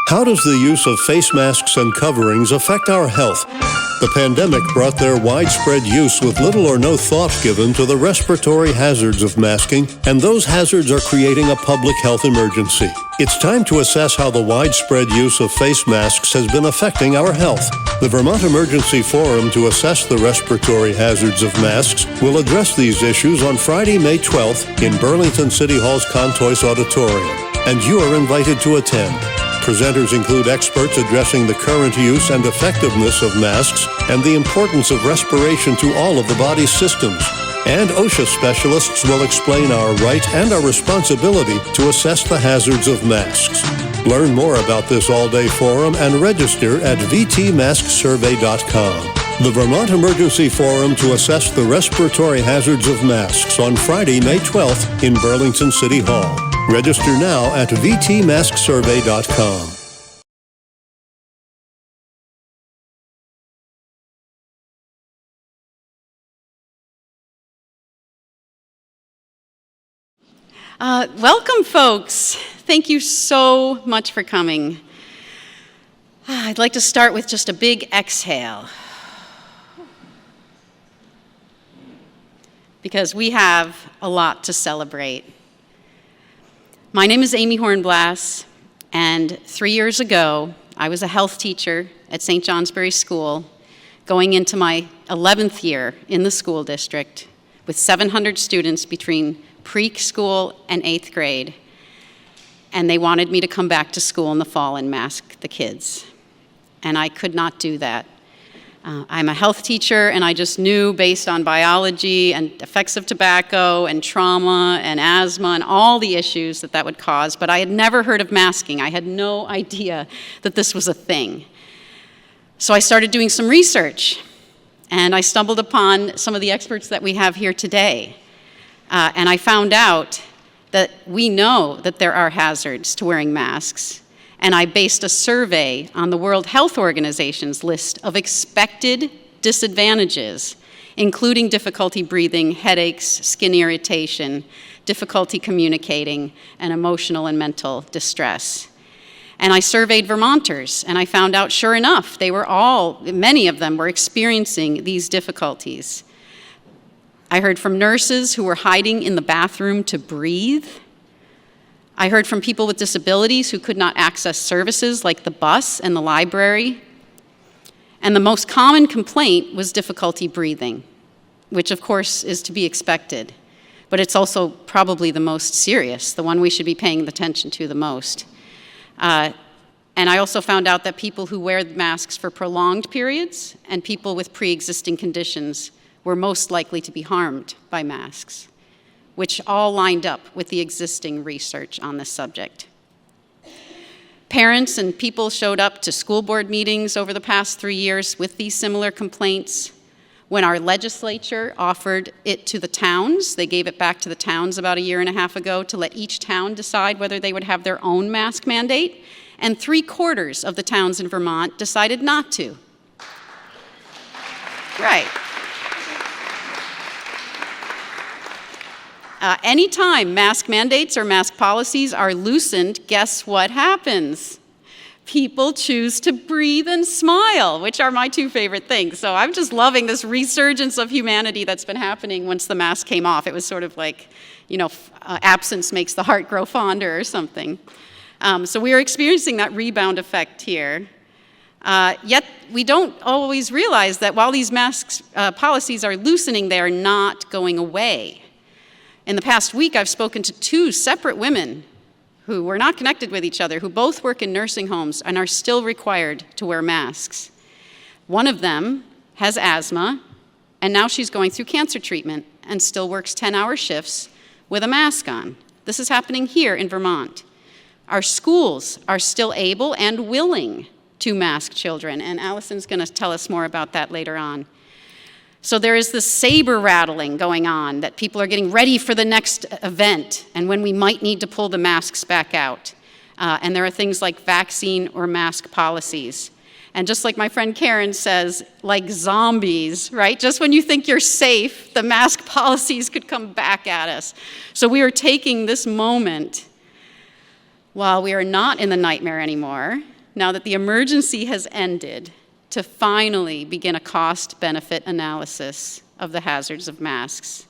How does the use of face masks and coverings affect our health? The pandemic brought their widespread use with little or no thought given to the respiratory hazards of masking, and those hazards are creating a public health emergency. It's time to assess how the widespread use of face masks has been affecting our health. The Vermont Emergency Forum to assess the respiratory hazards of masks will address these issues on Friday, May 12th in Burlington City Hall's Contois Auditorium, and you are invited to attend. Presenters include experts addressing the current use and effectiveness of masks and the importance of respiration to all of the body's systems. And OSHA specialists will explain our right and our responsibility to assess the hazards of masks. Learn more about this all-day forum and register at vtmasksurvey.com. The Vermont Emergency Forum to assess the respiratory hazards of masks on Friday, May 12th in Burlington City Hall. Register now at vtmasksurvey.com. Welcome, folks. Thank you so much for coming. I'd like to start with just a big exhale, because we have a lot to celebrate. My name is Amy Hornblass, and 3 years ago, I was a health teacher at St. Johnsbury School, going into my 11th year in the school district with 700 students between preschool and 8th grade, and they wanted me to come back to school in the fall and mask the kids, and I could not do that. I'm a health teacher, and I just knew, based on biology and effects of tobacco and trauma and asthma and all the issues that would cause, but I had never heard of masking. I had no idea that this was a thing. So I started doing some research, and I stumbled upon some of the experts that we have here today. And I found out that we know that there are hazards to wearing masks. And I based a survey on the World Health Organization's list of expected disadvantages, including difficulty breathing, headaches, skin irritation, difficulty communicating, and emotional and mental distress. And I surveyed Vermonters, and I found out, sure enough, many of them were experiencing these difficulties. I heard from nurses who were hiding in the bathroom to breathe. I heard from people with disabilities who could not access services like the bus and the library. And the most common complaint was difficulty breathing, which of course is to be expected. But it's also probably the most serious, the one we should be paying attention to the most. And I also found out that people who wear masks for prolonged periods and people with pre-existing conditions were most likely to be harmed by masks, which all lined up with the existing research on this subject. Parents and people showed up to school board meetings over the past 3 years with these similar complaints. When our legislature offered it to the towns, they gave it back to the towns about 1.5 years ago to let each town decide whether they would have their own mask mandate, and 3/4 of the towns in Vermont decided not to. Right. Anytime mask mandates or mask policies are loosened, guess what happens? People choose to breathe and smile, which are my two favorite things. So I'm just loving this resurgence of humanity that's been happening once the mask came off. It was sort of like, absence makes the heart grow fonder or something. So we are experiencing that rebound effect here. Yet we don't always realize that while these mask policies are loosening, they are not going away. In the past week, I've spoken to 2 separate women who were not connected with each other, who both work in nursing homes and are still required to wear masks. One of them has asthma, and now she's going through cancer treatment and still works 10-hour shifts with a mask on. This is happening here in Vermont. Our schools are still able and willing to mask children, and Allison's going to tell us more about that later on. So there is this saber rattling going on, that people are getting ready for the next event and when we might need to pull the masks back out. And there are things like vaccine or mask policies. And just like my friend Karen says, like zombies, right? Just when you think you're safe, the mask policies could come back at us. So we are taking this moment while we are not in the nightmare anymore, now that the emergency has ended, to finally begin a cost-benefit analysis of the hazards of masks.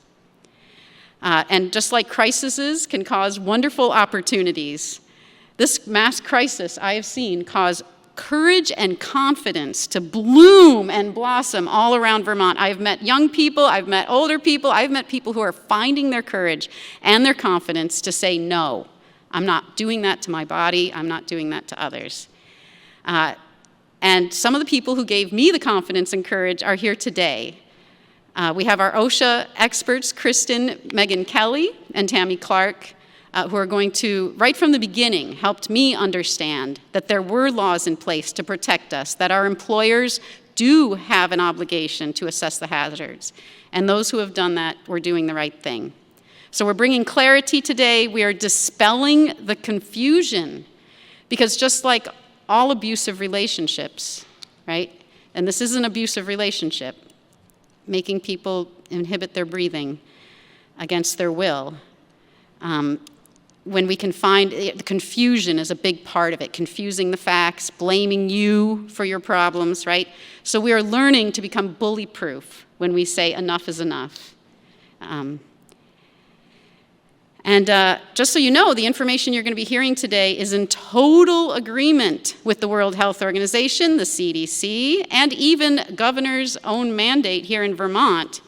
And just like crises can cause wonderful opportunities, this mask crisis I have seen cause courage and confidence to bloom and blossom all around Vermont. I've met young people, I've met older people, I've met people who are finding their courage and their confidence to say, no, I'm not doing that to my body, I'm not doing that to others. And some of the people who gave me the confidence and courage are here today. We have our OSHA experts, Kristen, Megan Kelly, and Tammy Clark, who are going to, right from the beginning, helped me understand that there were laws in place to protect us, that our employers do have an obligation to assess the hazards. And those who have done that were doing the right thing. So we're bringing clarity today. We are dispelling the confusion, because just like all abusive relationships, right? And this is an abusive relationship, making people inhibit their breathing against their will. When we can find, the confusion is a big part of it, confusing the facts, blaming you for your problems, right? So we are learning to become bully-proof when we say enough is enough. Just so you know, the information you're going to be hearing today is in total agreement with the World Health Organization, the CDC, and even Governor's own mandate here in Vermont.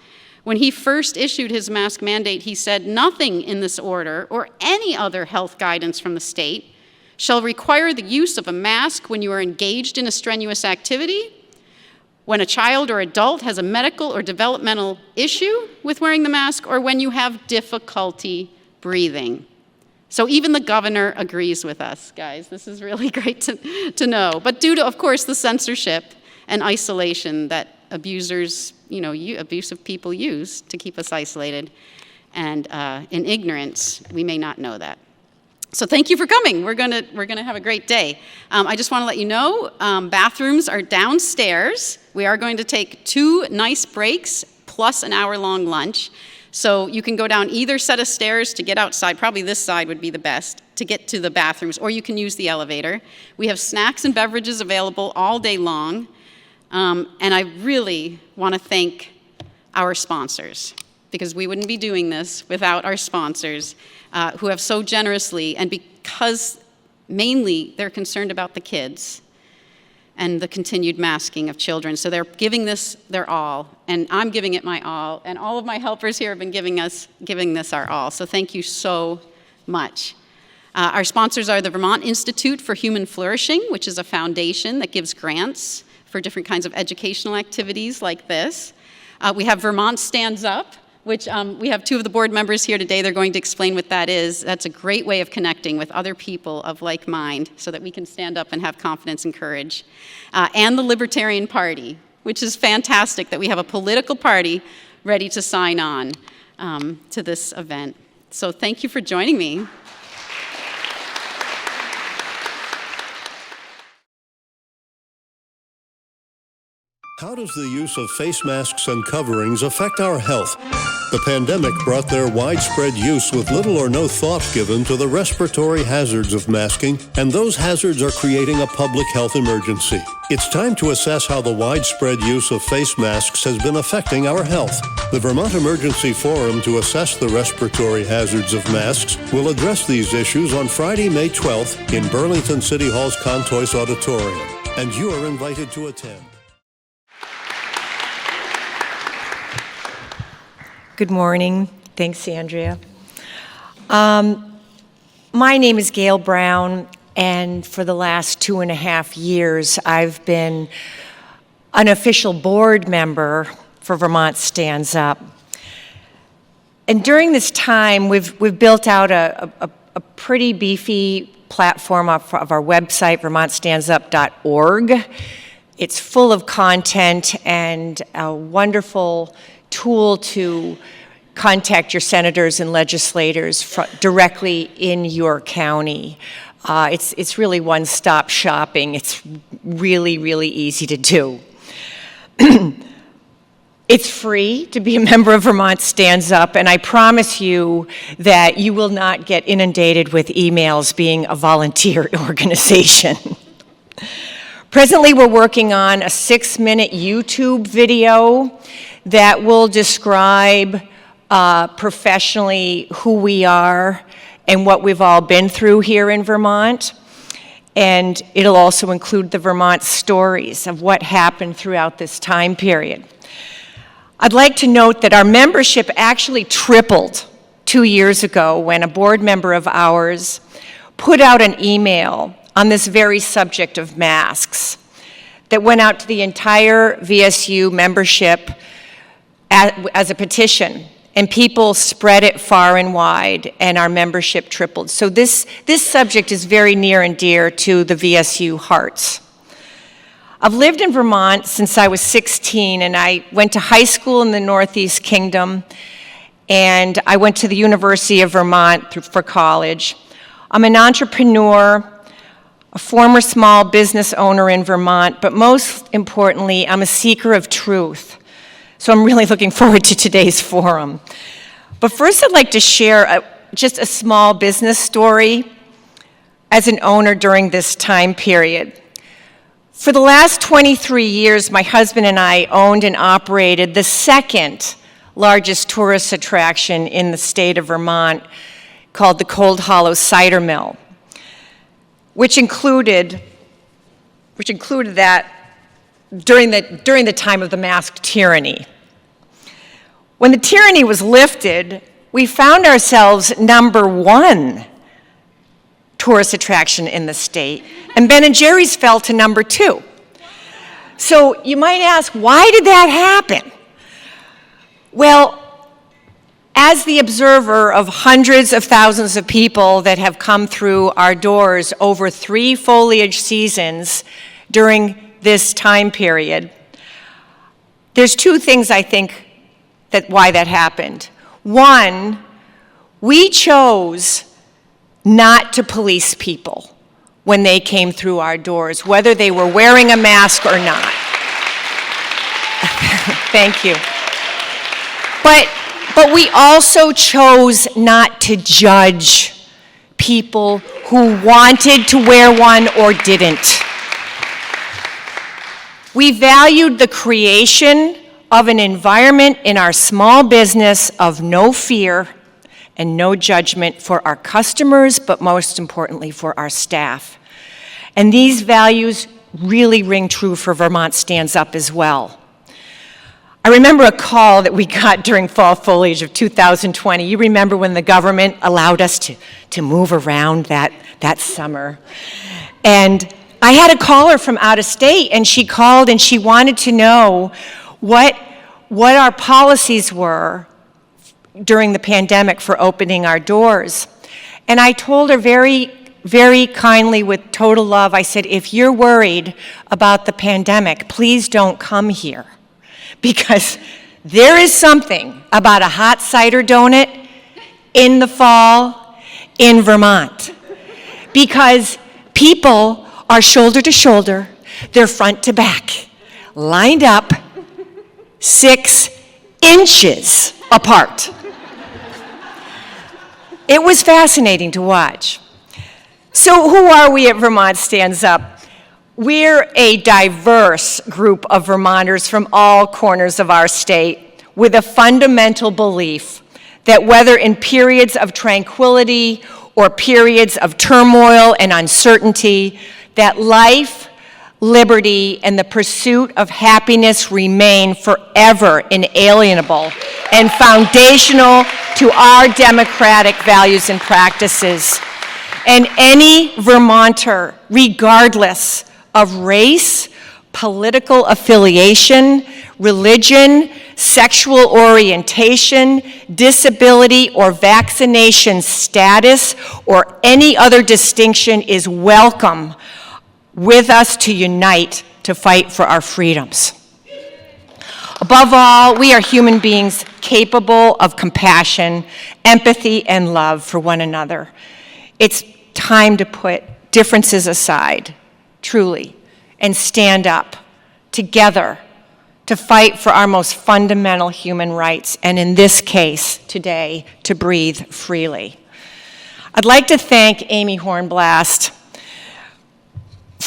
When he first issued his mask mandate, he said, nothing in this order or any other health guidance from the state shall require the use of a mask when you are engaged in a strenuous activity, when a child or adult has a medical or developmental issue with wearing the mask, or when you have difficulty breathing. So even the governor agrees with us, guys. This is really great to know. But due to, of course, the censorship and isolation that abusers, abusive people use to keep us isolated, and in ignorance, we may not know that. So thank you for coming. We're gonna have a great day. I just want to let you know, bathrooms are downstairs. We are going to take 2 nice breaks plus an hour-long lunch. So you can go down either set of stairs to get outside. Probably this side would be the best to get to the bathrooms, or you can use the elevator. We have snacks and beverages available all day long. And I really want to thank our sponsors, because we wouldn't be doing this without our sponsors, who have so generously, and because mainly they're concerned about the kids and the continued masking of children. So they're giving this their all, and I'm giving it my all, and all of my helpers here have been giving this our all. So thank you so much. Our sponsors are the Vermont Institute for Human Flourishing, which is a foundation that gives grants for different kinds of educational activities like this. We have Vermont Stands Up, which we have 2 of the board members here today. They're going to explain what that is. That's a great way of connecting with other people of like mind so that we can stand up and have confidence and courage. And the Libertarian Party, which is fantastic that we have a political party ready to sign on to this event. So thank you for joining me. How does the use of face masks and coverings affect our health? The pandemic brought their widespread use with little or no thought given to the respiratory hazards of masking, and those hazards are creating a public health emergency. It's time to assess how the widespread use of face masks has been affecting our health. The Vermont Emergency Forum to assess the respiratory hazards of masks will address these issues on Friday, May 12th in Burlington City Hall's Contois Auditorium, and you are invited to attend. Good morning. Thanks, Andrea. My name is Gail Brown, and for the last 2.5 years, I've been an official board member for Vermont Stands Up. And during this time, we've built out a pretty beefy platform of our website, vermontstandsup.org. It's full of content and a wonderful tool to contact your senators and legislators directly in your county. It's really one-stop shopping. It's really, really easy to do. It's free to be a member of Vermont Stands Up, and I promise you that you will not get inundated with emails being a volunteer organization. Presently, we're working on a 6-minute YouTube video that will describe professionally who we are and what we've all been through here in Vermont. And it'll also include the Vermont stories of what happened throughout this time period. I'd like to note that our membership actually tripled 2 years ago when a board member of ours put out an email on this very subject of masks that went out to the entire VSU membership as a petition, and people spread it far and wide, and our membership tripled. So this subject is very near and dear to the VSU hearts. I've lived in Vermont since I was 16, and I went to high school in the Northeast Kingdom, and I went to the University of Vermont for college. I'm an entrepreneur, a former small business owner in Vermont, but most importantly, I'm a seeker of truth. So I'm really looking forward to today's forum. But first, I'd like to share just a small business story as an owner during this time period. For the last 23 years, my husband and I owned and operated the second largest tourist attraction in the state of Vermont, called the Cold Hollow Cider Mill, which included that during the time of the mask tyranny. When the tyranny was lifted, we found ourselves #1 tourist attraction in the state, and Ben & Jerry's fell to #2. So you might ask, why did that happen? Well, as the observer of hundreds of thousands of people that have come through our doors over 3 foliage seasons during this time period, there's 2 things I think why that happened. One, we chose not to police people when they came through our doors, whether they were wearing a mask or not. Thank you. But we also chose not to judge people who wanted to wear one or didn't. We valued the creation of an environment in our small business of no fear and no judgment for our customers, but most importantly for our staff. And these values really ring true for Vermont Stands Up as well. I remember a call that we got during fall foliage of 2020. You remember when the government allowed us to move around that summer. And I had a caller from out of state, and she called and she wanted to know what our policies were during the pandemic for opening our doors. And I told her very, very kindly, with total love, I said, if you're worried about the pandemic, please don't come here. Because there is something about a hot cider donut in the fall in Vermont. Because people are shoulder to shoulder, they're front to back, lined up 6 inches apart. It was fascinating to watch. So who are we at Vermont Stands Up? We're a diverse group of Vermonters from all corners of our state with a fundamental belief that whether in periods of tranquility or periods of turmoil and uncertainty, that life, liberty, and the pursuit of happiness remain forever inalienable and foundational to our democratic values and practices. And any Vermonter, regardless of race, political affiliation, religion, sexual orientation, disability, or vaccination status, or any other distinction is welcome with us to unite to fight for our freedoms. Above all, we are human beings capable of compassion, empathy, and love for one another. It's time to put differences aside, truly, and stand up together to fight for our most fundamental human rights, and in this case, today, to breathe freely. I'd like to thank Amy Hornblast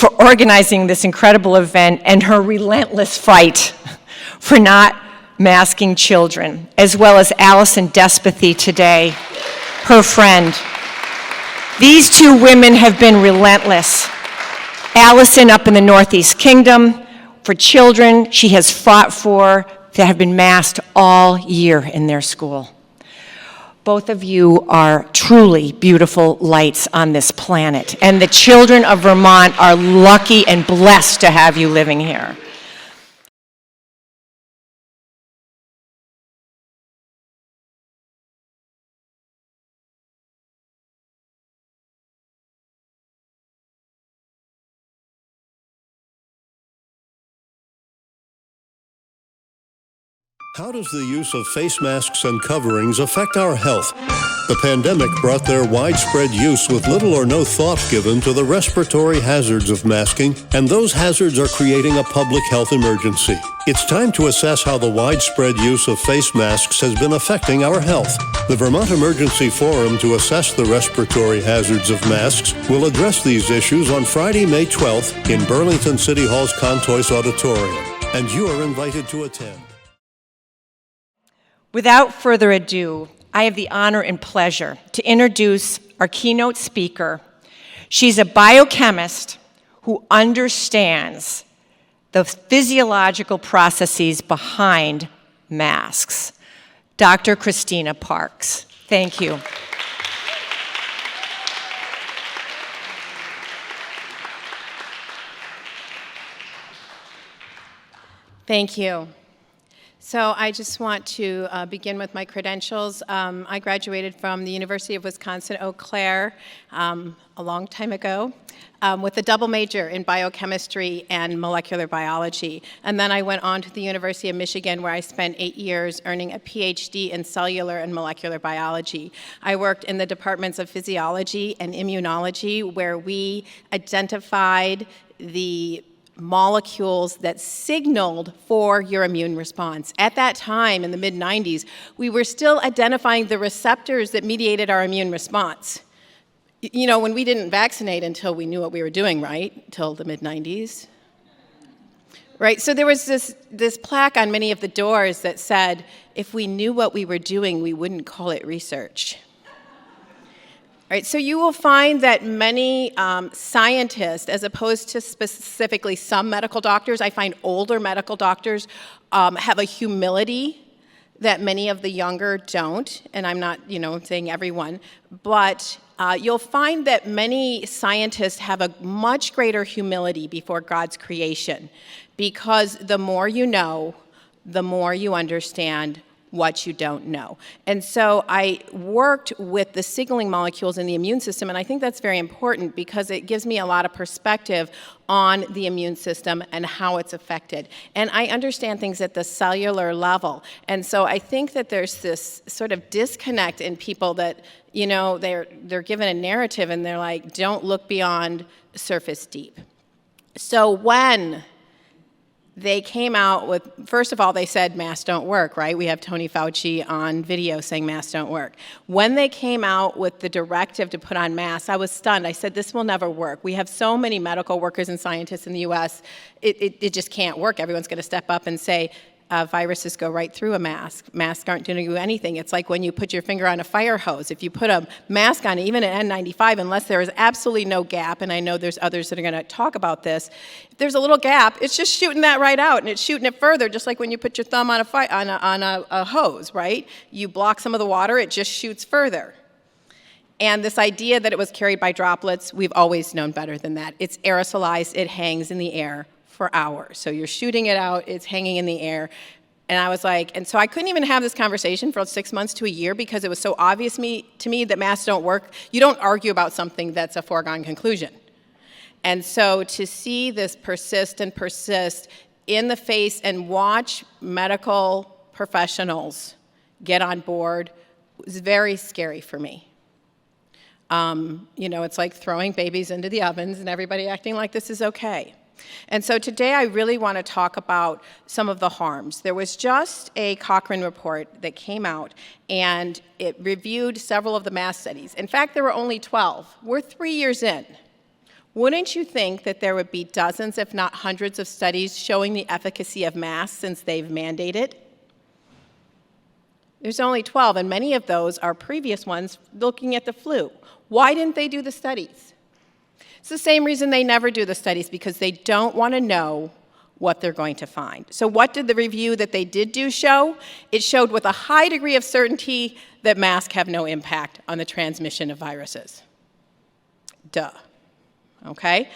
for organizing this incredible event and her relentless fight for not masking children, as well as Allison Despathy today, her friend. These two women have been relentless. Allison up in the Northeast Kingdom, for children she has fought for that have been masked all year in their school. Both of you are truly beautiful lights on this planet, and the children of Vermont are lucky and blessed to have you living here. How does the use of face masks and coverings affect our health? The pandemic brought their widespread use with little or no thought given to the respiratory hazards of masking, and those hazards are creating a public health emergency. It's time to assess how the widespread use of face masks has been affecting our health. The Vermont Emergency Forum to assess the respiratory hazards of masks will address these issues on Friday, May 12th in Burlington City Hall's Contois Auditorium, and you are invited to attend. Without further ado, I have the honor and pleasure to introduce our keynote speaker. She's a biochemist who understands the physiological processes behind masks. Dr. Christina Parks. Thank you. Thank you. So I just want to begin with my credentials. I graduated from the University of Wisconsin-Eau Claire a long time ago with a double major in biochemistry and molecular biology. And then I went on to the University of Michigan, where I spent 8 years earning a PhD in cellular and molecular biology. I worked in the departments of physiology and immunology, where we identified the molecules that signaled for your immune response. At that time, in the mid-90s, we were still identifying the receptors that mediated our immune response. You know, when we didn't vaccinate until we knew what we were doing, right? Till the mid-90s. Right, so there was this plaque on many of the doors that said, if we knew what we were doing, we wouldn't call it research. Right, so you will find that many scientists, as opposed to specifically some medical doctors, I find older medical doctors have a humility that many of the younger don't, and I'm not, saying everyone, but you'll find that many scientists have a much greater humility before God's creation, because the more you know, the more you understand what you don't know. And so I worked with the signaling molecules in the immune system, and I think that's very important because it gives me a lot of perspective on the immune system and how it's affected. And I understand things at the cellular level. And so I think that there's this sort of disconnect in people that, they're given a narrative and they're like, don't look beyond surface deep. So when they came out with, first of all, they said masks don't work, right? We have Tony Fauci on video saying masks don't work. When they came out with the directive to put on masks, I was stunned. I said, this will never work. We have so many medical workers and scientists in the US, it just can't work. Everyone's going to step up and say, viruses go right through a mask. Masks aren't going to do anything. It's like when you put your finger on a fire hose. If you put a mask on, even an N95, unless there is absolutely no gap, and I know there's others that are going to talk about this, if there's a little gap, it's just shooting that right out, and it's shooting it further, just like when you put your thumb on a hose, right? You block some of the water, it just shoots further. And this idea that it was carried by droplets, we've always known better than that. It's aerosolized, it hangs in the air for hours. So you're shooting it out, it's hanging in the air. And I was like, and so I couldn't even have this conversation for 6 months to a year because it was so obvious to me that masks don't work. You don't argue about something that's a foregone conclusion. And so to see this persist and persist in the face and watch medical professionals get on board was very scary for me. It's like throwing babies into the ovens and everybody acting like this is okay. And so today I really want to talk about some of the harms. There was just a Cochrane report that came out, and it reviewed several of the mask studies. In fact, there were only 12. We're 3 years in. Wouldn't you think that there would be dozens, if not hundreds, of studies showing the efficacy of masks since they've mandated? There's only 12, and many of those are previous ones looking at the flu. Why didn't they do the studies? It's the same reason they never do the studies, because they don't want to know what they're going to find. So what did the review that they did do show? It showed with a high degree of certainty that masks have no impact on the transmission of viruses. Duh. Okay?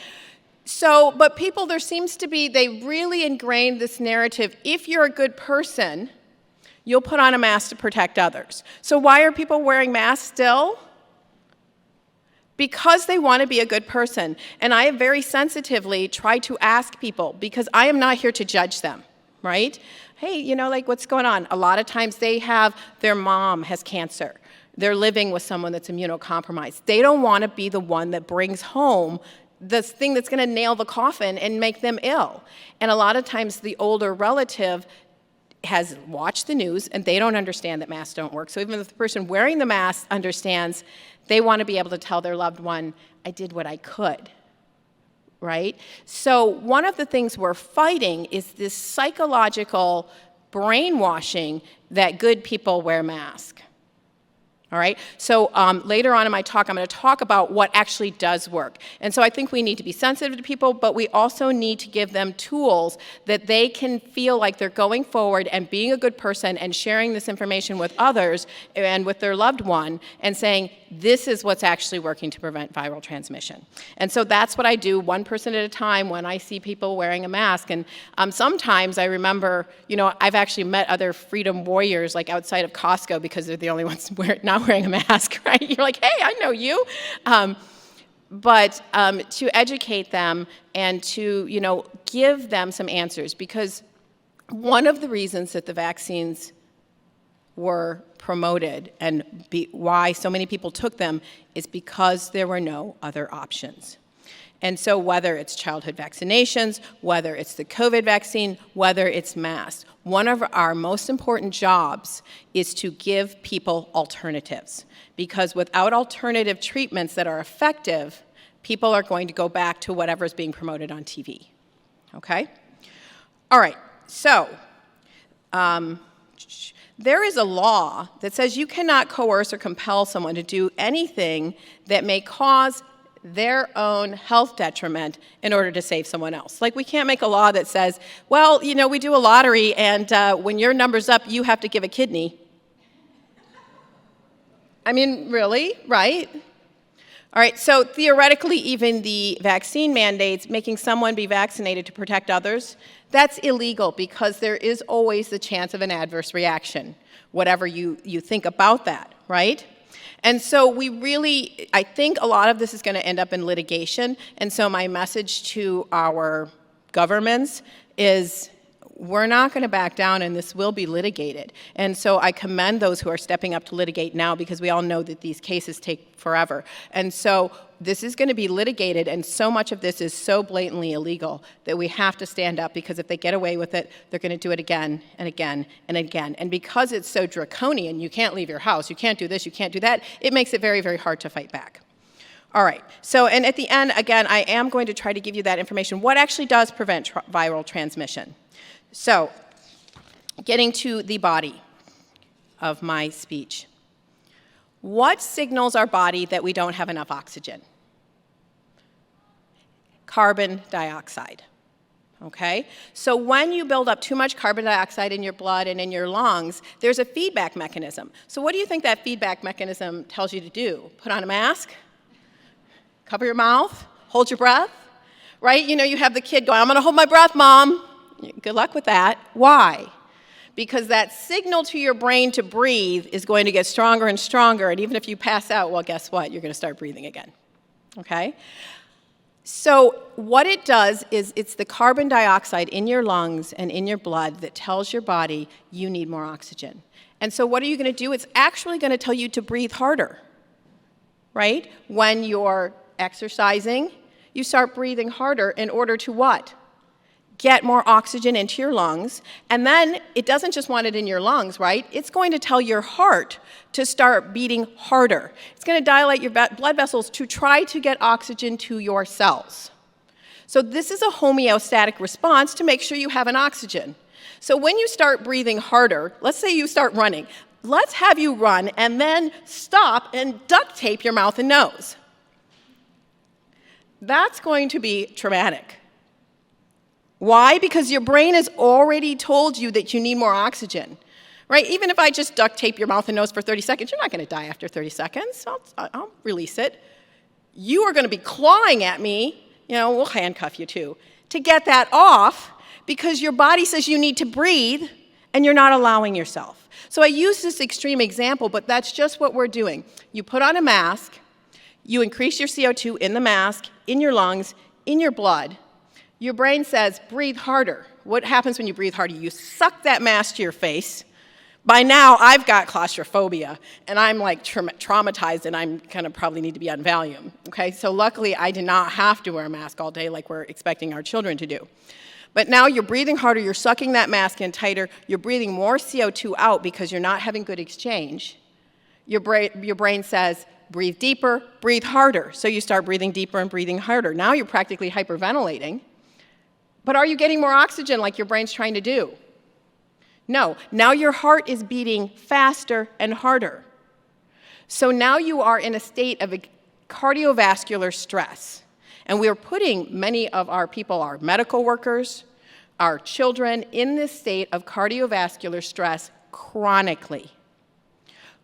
So, but people, there seems to be, they really ingrained this narrative, if you're a good person, you'll put on a mask to protect others. So why are people wearing masks still? Because they want to be a good person. And I have very sensitively tried to ask people, because I am not here to judge them, right? Hey, you know, like, what's going on? A lot of times their mom has cancer. They're living with someone that's immunocompromised. They don't want to be the one that brings home the thing that's going to nail the coffin and make them ill. And a lot of times the older relative has watched the news and they don't understand that masks don't work. So even if the person wearing the mask understands, they want to be able to tell their loved one, I did what I could, right? So one of the things we're fighting is this psychological brainwashing that good people wear masks. All right, so later on in my talk, I'm going to talk about what actually does work. And so I think we need to be sensitive to people, but we also need to give them tools that they can feel like they're going forward and being a good person and sharing this information with others and with their loved one and saying, this is what's actually working to prevent viral transmission. And so that's what I do, one person at a time, when I see people wearing a mask. And sometimes I remember, you know, I've actually met other freedom warriors like outside of Costco because they're the only ones not wearing a mask, right? You're like, hey, I know you. But to educate them and to, you know, give them some answers, because one of the reasons that the vaccines were promoted and why so many people took them is because there were no other options. And so whether it's childhood vaccinations, whether it's the COVID vaccine, whether it's masks, one of our most important jobs is to give people alternatives. Because without alternative treatments that are effective, people are going to go back to whatever's being promoted on TV. Okay? All right, so there is a law that says you cannot coerce or compel someone to do anything that may cause their own health detriment in order to save someone else. Like, we can't make a law that says, well, you know, we do a lottery and when your number's up, you have to give a kidney. I mean, really, right? All right, so theoretically, even the vaccine mandates, making someone be vaccinated to protect others, that's illegal because there is always the chance of an adverse reaction, whatever you think about that, right? And so we really, I think a lot of this is going to end up in litigation. And so my message to our governments is, we're not going to back down, and this will be litigated. And so I commend those who are stepping up to litigate now, because we all know that these cases take forever. And so this is going to be litigated, and so much of this is so blatantly illegal that we have to stand up, because if they get away with it, they're going to do it again and again and again. And because it's so draconian, you can't leave your house, you can't do this, you can't do that, it makes it very, very hard to fight back. All right, so, and at the end, again, I am going to try to give you that information. What actually does prevent viral transmission? So, getting to the body of my speech. What signals our body that we don't have enough oxygen? Carbon dioxide, okay? So when you build up too much carbon dioxide in your blood and in your lungs, there's a feedback mechanism. So what do you think that feedback mechanism tells you to do? Put on a mask? Cover your mouth? Hold your breath? Right? You know, you have the kid going, I'm gonna hold my breath, Mom. Good luck with that. Why? Because that signal to your brain to breathe is going to get stronger and stronger, and even if you pass out, well, guess what? You're going to start breathing again, okay? So what it does is it's the carbon dioxide in your lungs and in your blood that tells your body you need more oxygen. And so what are you going to do? It's actually going to tell you to breathe harder, right? When you're exercising, you start breathing harder in order to what? get more oxygen into your lungs, and then it doesn't just want it in your lungs, right? It's going to tell your heart to start beating harder. It's going to dilate your blood vessels to try to get oxygen to your cells. So this is a homeostatic response to make sure you have an oxygen. So when you start breathing harder, let's say you start running, let's have you run and then stop and duct tape your mouth and nose. That's going to be traumatic. Why? Because your brain has already told you that you need more oxygen, right? Even if I just duct tape your mouth and nose for 30 seconds, you're not going to die after 30 seconds. I'll release it. You are going to be clawing at me. We'll handcuff you too, to get that off because your body says you need to breathe and you're not allowing yourself. So I use this extreme example, but that's just what we're doing. You put on a mask, you increase your CO2 in the mask, in your lungs, in your blood. Your brain says, breathe harder. What happens when you breathe harder? You suck that mask to your face. By now, I've got claustrophobia, and I'm like traumatized, and I'm kind of probably need to be on Valium, okay? So luckily, I did not have to wear a mask all day like we're expecting our children to do. But now you're breathing harder, you're sucking that mask in tighter, you're breathing more CO2 out because you're not having good exchange. Your brain says, breathe deeper, breathe harder. So you start breathing deeper and breathing harder. Now you're practically hyperventilating. But are you getting more oxygen like your brain's trying to do? No. Now your heart is beating faster and harder. So now you are in a state of cardiovascular stress. And we are putting many of our people, our medical workers, our children, in this state of cardiovascular stress chronically.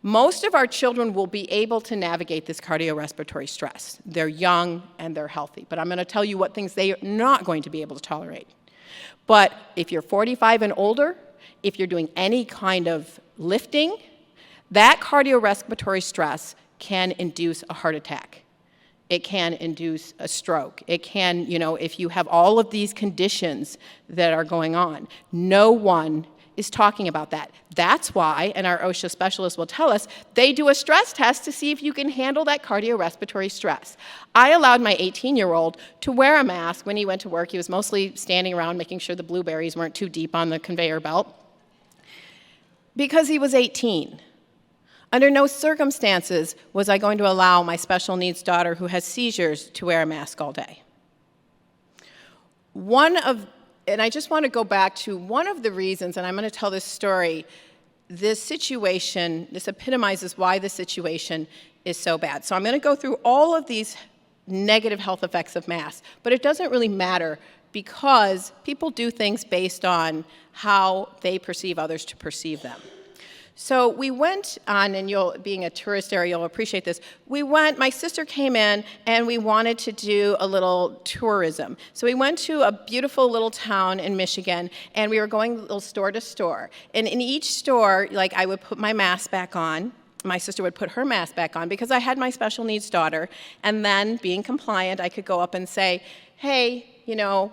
Most of our children will be able to navigate this cardiorespiratory stress. They're young and they're healthy. But I'm going to tell you what things they are not going to be able to tolerate. But if you're 45 and older, if you're doing any kind of lifting, that cardiorespiratory stress can induce a heart attack. It can induce a stroke. It can, if you have all of these conditions that are going on, no one is talking about that. That's why, and our OSHA specialists will tell us, they do a stress test to see if you can handle that cardiorespiratory stress. I allowed my 18-year-old to wear a mask when he went to work. He was mostly standing around making sure the blueberries weren't too deep on the conveyor belt because he was 18. Under no circumstances was I going to allow my special needs daughter who has seizures to wear a mask all day. And I just want to go back to one of the reasons, and I'm going to tell this story, this epitomizes why this situation is so bad. So I'm going to go through all of these negative health effects of masks, but it doesn't really matter because people do things based on how they perceive others to perceive them. So we went on, and being a tourist area, you'll appreciate this. My sister came in, and we wanted to do a little tourism. So we went to a beautiful little town in Michigan, and we were going little store to store. And in each store, I would put my mask back on. My sister would put her mask back on because I had my special needs daughter. And then, being compliant, I could go up and say, hey,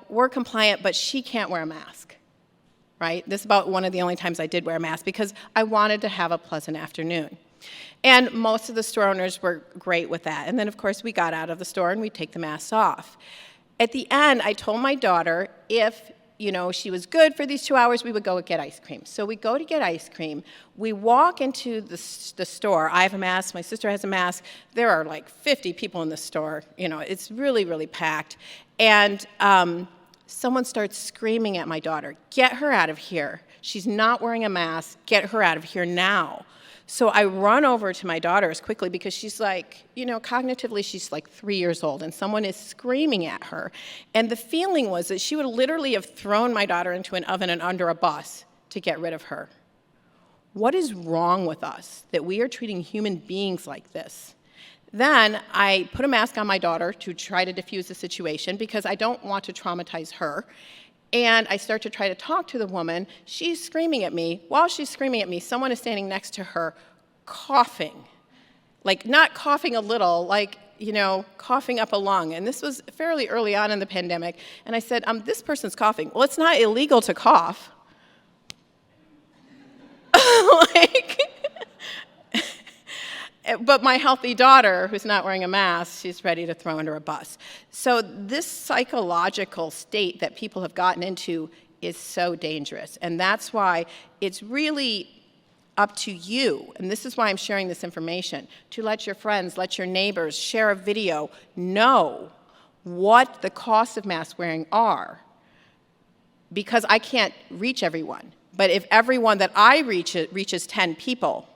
we're compliant, but she can't wear a mask. Right? This is about one of the only times I did wear a mask because I wanted to have a pleasant afternoon. And most of the store owners were great with that. And then, of course, we got out of the store and we'd take the masks off. At the end, I told my daughter if she was good for these 2 hours, we would go get ice cream. So we go to get ice cream. We walk into the store. I have a mask. My sister has a mask. There are 50 people in the store. It's really, really packed. And someone starts screaming at my daughter, get her out of here. She's not wearing a mask. Get her out of here now. So I run over to my daughter as quickly because she's cognitively she's 3 years old and someone is screaming at her. And the feeling was that she would literally have thrown my daughter into an oven and under a bus to get rid of her. What is wrong with us that we are treating human beings like this? Then I put a mask on my daughter to try to diffuse the situation because I don't want to traumatize her. And I start to try to talk to the woman. She's screaming at me. While she's screaming at me, someone is standing next to her coughing. Not coughing a little, coughing up a lung. And this was fairly early on in the pandemic. And I said, this person's coughing. Well, it's not illegal to cough. but my healthy daughter, who's not wearing a mask, she's ready to throw under a bus. So this psychological state that people have gotten into is so dangerous. And that's why it's really up to you, and this is why I'm sharing this information, to let your friends, let your neighbors share a video, know what the costs of mask wearing are. Because I can't reach everyone. But if everyone that I reach reaches 10 people,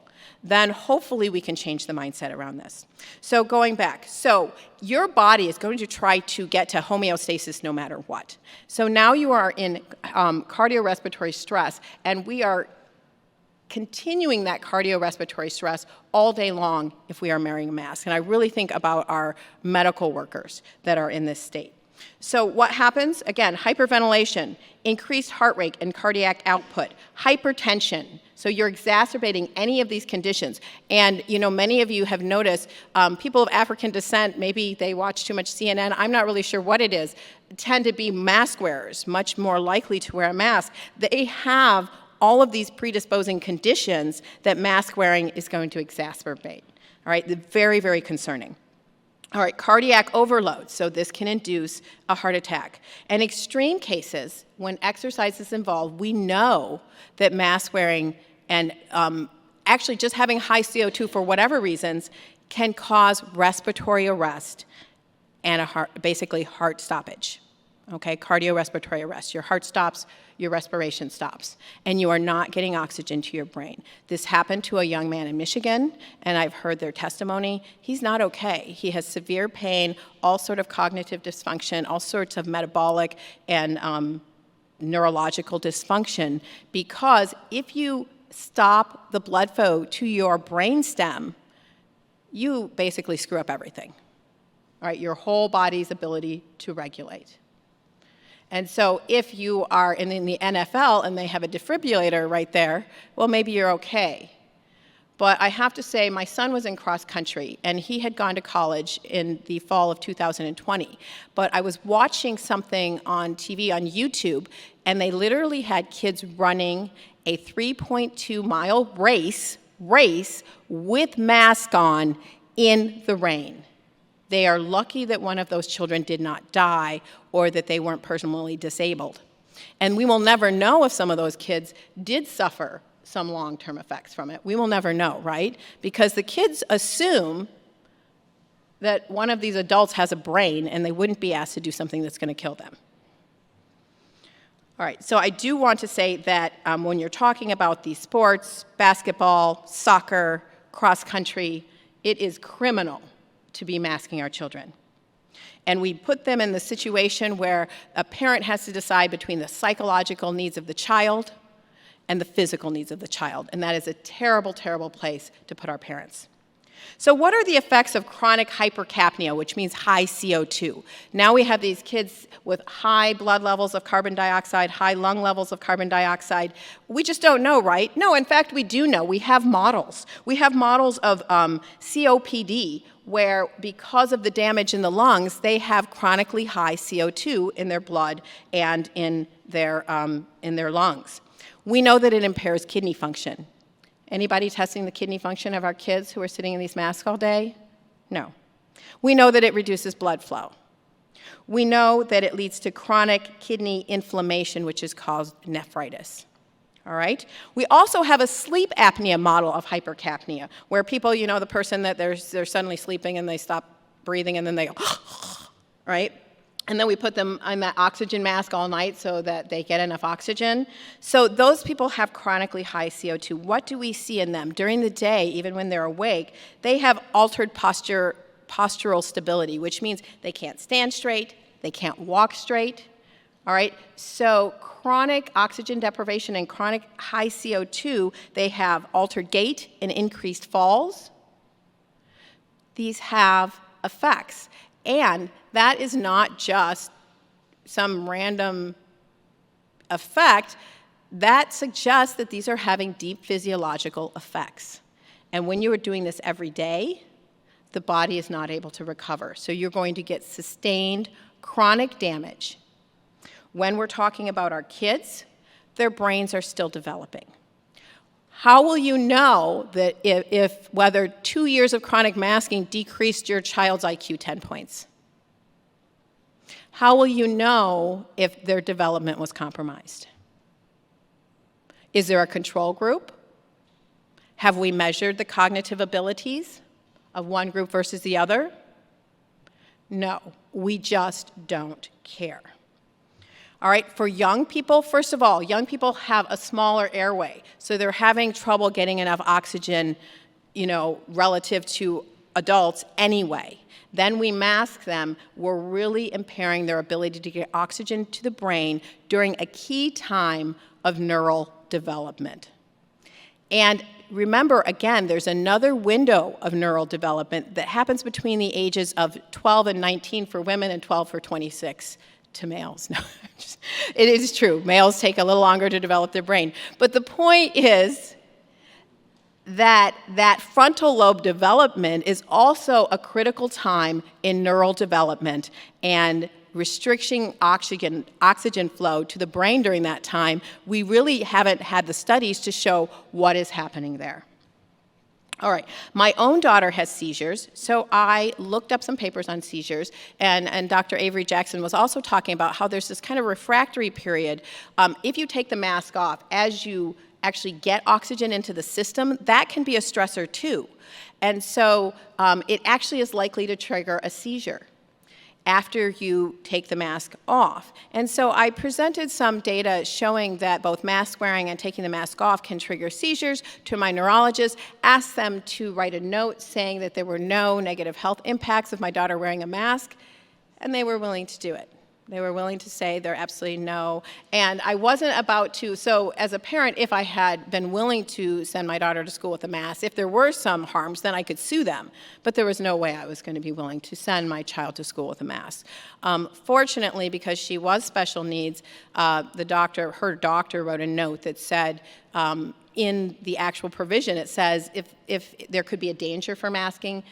then hopefully we can change the mindset around this. So going back, so your body is going to try to get to homeostasis no matter what. So now you are in cardiorespiratory stress, and we are continuing that cardiorespiratory stress all day long if we are wearing a mask. And I really think about our medical workers that are in this state. So what happens? Again, hyperventilation, increased heart rate and cardiac output, hypertension. So you're exacerbating any of these conditions. And many of you have noticed people of African descent, maybe they watch too much CNN, I'm not really sure what it is, tend to be mask wearers, much more likely to wear a mask. They have all of these predisposing conditions that mask wearing is going to exacerbate. All right, very, very concerning. All right, cardiac overload, so this can induce a heart attack. In extreme cases, when exercise is involved, we know that mask wearing and actually just having high CO2 for whatever reasons can cause respiratory arrest and basically heart stoppage. Okay, cardiorespiratory arrest. Your heart stops, your respiration stops, and you are not getting oxygen to your brain. This happened to a young man in Michigan, and I've heard their testimony. He's not okay. He has severe pain, all sort of cognitive dysfunction, all sorts of metabolic and neurological dysfunction, because if you stop the blood flow to your brainstem, you basically screw up everything. All right, your whole body's ability to regulate. And so if you are in the NFL and they have a defibrillator right there, well, maybe you're okay. But I have to say, my son was in cross country, and he had gone to college in the fall of 2020. But I was watching something on TV, on YouTube, and they literally had kids running a 3.2-mile race with mask on in the rain. They are lucky that one of those children did not die or that they weren't permanently disabled. And we will never know if some of those kids did suffer some long-term effects from it. We will never know, right? Because the kids assume that one of these adults has a brain and they wouldn't be asked to do something that's going to kill them. All right, so I do want to say that when you're talking about these sports, basketball, soccer, cross country, it is criminal to be masking our children. And we put them in the situation where a parent has to decide between the psychological needs of the child and the physical needs of the child. And that is a terrible, terrible place to put our parents. So what are the effects of chronic hypercapnia, which means high CO2? Now we have these kids with high blood levels of carbon dioxide, high lung levels of carbon dioxide. We just don't know, right? No, in fact, we do know. We have models. We have models of COPD, where because of the damage in the lungs, they have chronically high CO2 in their blood and in their lungs. We know that it impairs kidney function. Anybody testing the kidney function of our kids who are sitting in these masks all day? No. We know that it reduces blood flow. We know that it leads to chronic kidney inflammation, which is called nephritis. All right? We also have a sleep apnea model of hypercapnia, where people, the person that they're suddenly sleeping and they stop breathing and then they go, right? And then we put them on that oxygen mask all night so that they get enough oxygen. So those people have chronically high CO2. What do we see in them? During the day, even when they're awake, they have altered postural stability, which means they can't stand straight, they can't walk straight. All right? So chronic oxygen deprivation and chronic high CO2, they have altered gait and increased falls. These have effects. And that is not just some random effect. That suggests that these are having deep physiological effects. And when you are doing this every day, the body is not able to recover. So you're going to get sustained chronic damage. When we're talking about our kids, their brains are still developing. How will you know that if whether 2 years of chronic masking decreased your child's IQ 10 points? How will you know if their development was compromised? Is there a control group? Have we measured the cognitive abilities of one group versus the other? No, we just don't care. All right, for young people, first of all, young people have a smaller airway, so they're having trouble getting enough oxygen, relative to adults anyway. Then we mask them, we're really impairing their ability to get oxygen to the brain during a key time of neural development. And remember, again, there's another window of neural development that happens between the ages of 12 and 19 for women and 12 for 26 to males. No, it is true. Males take a little longer to develop their brain. But the point is that frontal lobe development is also a critical time in neural development, and restricting oxygen flow to the brain during that time, we really haven't had the studies to show what is happening there. All right, my own daughter has seizures, so I looked up some papers on seizures, and Dr. Avery Jackson was also talking about how there's this kind of refractory period. If you take the mask off, as you actually get oxygen into the system, that can be a stressor too. And so it actually is likely to trigger a seizure after you take the mask off. And so I presented some data showing that both mask wearing and taking the mask off can trigger seizures to my neurologist, asked them to write a note saying that there were no negative health impacts of my daughter wearing a mask, and they were willing to do it. They were willing to say there absolutely no. And I wasn't about to, so as a parent, if I had been willing to send my daughter to school with a mask, if there were some harms, then I could sue them. But there was no way I was going to be willing to send my child to school with a mask. Fortunately, because she was special needs, her doctor wrote a note that said, in the actual provision, it says if there could be a danger for masking,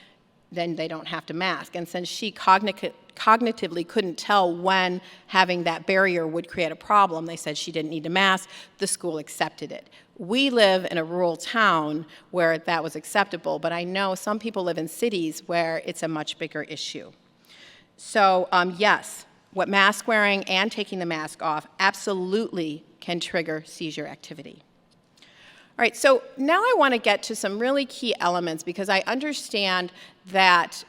then they don't have to mask. And since she cognitively couldn't tell when having that barrier would create a problem, they said she didn't need to mask. The school accepted it. We live in a rural town where that was acceptable, but I know some people live in cities where it's a much bigger issue. So yes, what mask wearing and taking the mask off absolutely can trigger seizure activity. All right, so now I want to get to some really key elements, because I understand that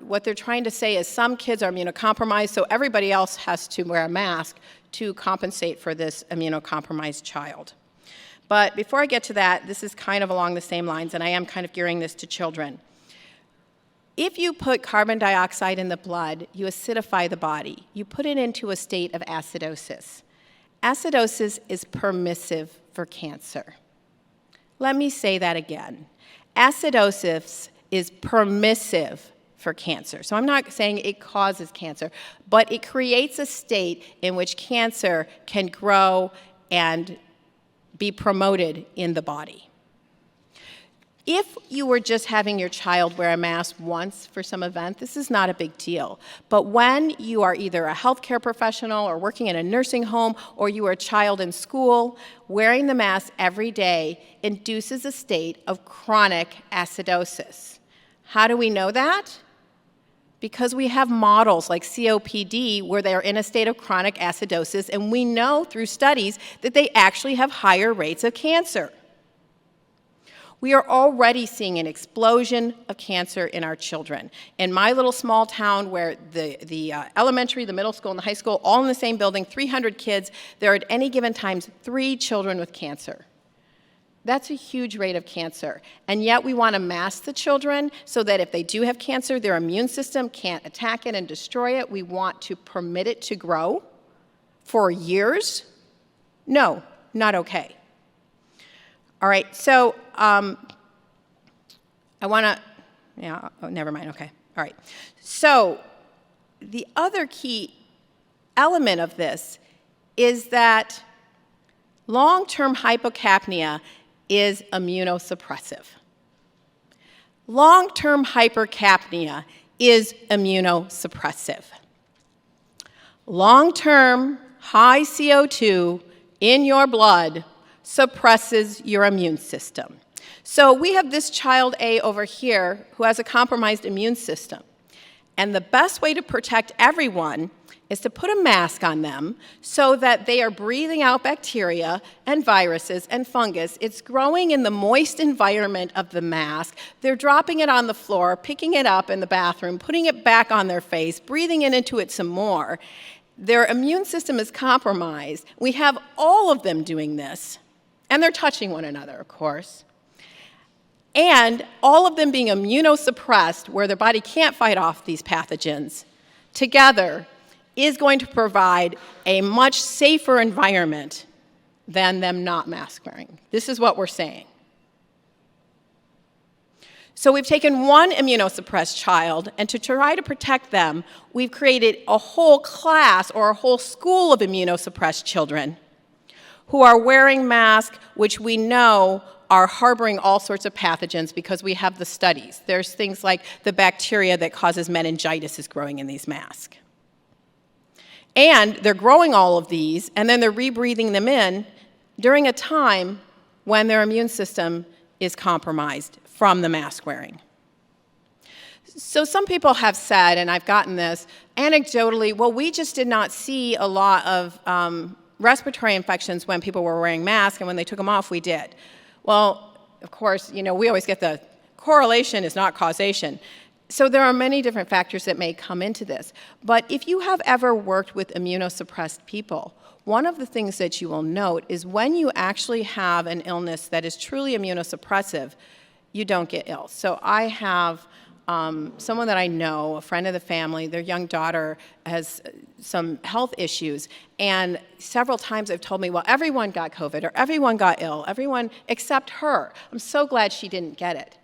what they're trying to say is some kids are immunocompromised, so everybody else has to wear a mask to compensate for this immunocompromised child. But before I get to that, this is kind of along the same lines, and I am kind of gearing this to children. If you put carbon dioxide in the blood, you acidify the body. You put it into a state of acidosis. Acidosis is permissive for cancer. Let me say that again. Acidosis is permissive for cancer. So I'm not saying it causes cancer, but it creates a state in which cancer can grow and be promoted in the body. If you were just having your child wear a mask once for some event, this is not a big deal. But when you are either a healthcare professional or working in a nursing home, or you are a child in school, wearing the mask every day induces a state of chronic acidosis. How do we know that? Because we have models like COPD where they're in a state of chronic acidosis, and we know through studies that they actually have higher rates of cancer. We are already seeing an explosion of cancer in our children. In my little small town, where the elementary, the middle school, and the high school, all in the same building, 300 kids, there are at any given time 3 children with cancer. That's a huge rate of cancer. And yet we want to mask the children so that if they do have cancer, their immune system can't attack it and destroy it. We want to permit it to grow for years. No, not okay. All right, so I want to, never mind, okay. All right, so the other key element of this is that long-term hypocapnia is immunosuppressive. Long-term hypercapnia is immunosuppressive. Long-term high CO2 in your blood suppresses your immune system. So we have this child A over here who has a compromised immune system. And the best way to protect everyone is to put a mask on them so that they are breathing out bacteria and viruses and fungus. It's growing in the moist environment of the mask. They're dropping it on the floor, picking it up in the bathroom, putting it back on their face, breathing into it some more. Their immune system is compromised. We have all of them doing this, and they're touching one another, of course. And all of them being immunosuppressed, where their body can't fight off these pathogens, together is going to provide a much safer environment than them not mask wearing. This is what we're saying. So we've taken one immunosuppressed child, and to try to protect them, we've created a whole class or a whole school of immunosuppressed children who are wearing masks, which we know are harboring all sorts of pathogens because we have the studies. There's things like the bacteria that causes meningitis is growing in these masks. And they're growing all of these, and then they're rebreathing them in during a time when their immune system is compromised from the mask wearing. So some people have said, and I've gotten this, anecdotally, well, we just did not see a lot of respiratory infections when people were wearing masks, and when they took them off, we did. Well, of course, we always get the correlation is not causation. So there are many different factors that may come into this. But if you have ever worked with immunosuppressed people, one of the things that you will note is when you actually have an illness that is truly immunosuppressive, you don't get ill. So I have someone that I know, a friend of the family, their young daughter has some health issues, and several times they've told me, well, everyone got COVID, or everyone got ill, everyone except her. I'm so glad she didn't get it.